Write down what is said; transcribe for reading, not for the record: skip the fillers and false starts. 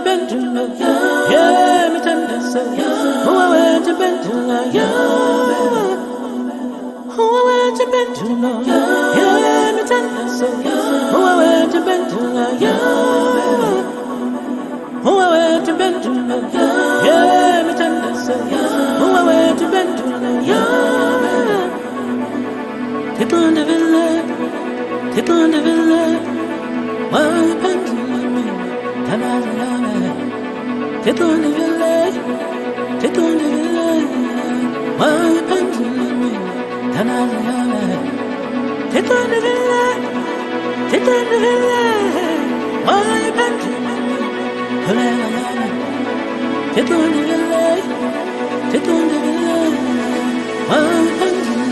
Impendulo, yeah, me tender so, oh, I went to Impendulo, yeah, oh, I went to Impendulo, yeah, me tender so, oh, I went to Impendulo, yeah, oh, I went to Impendulo, yeah, me tender so, oh, I went to Impendulo, yeah, take on the village, take on the village, why Impendulo, take on the village, take on the village. Why Impendulo? Take on the village, take on the village. Why Impendulo? Take on the village, take on the village. Why Impendulo?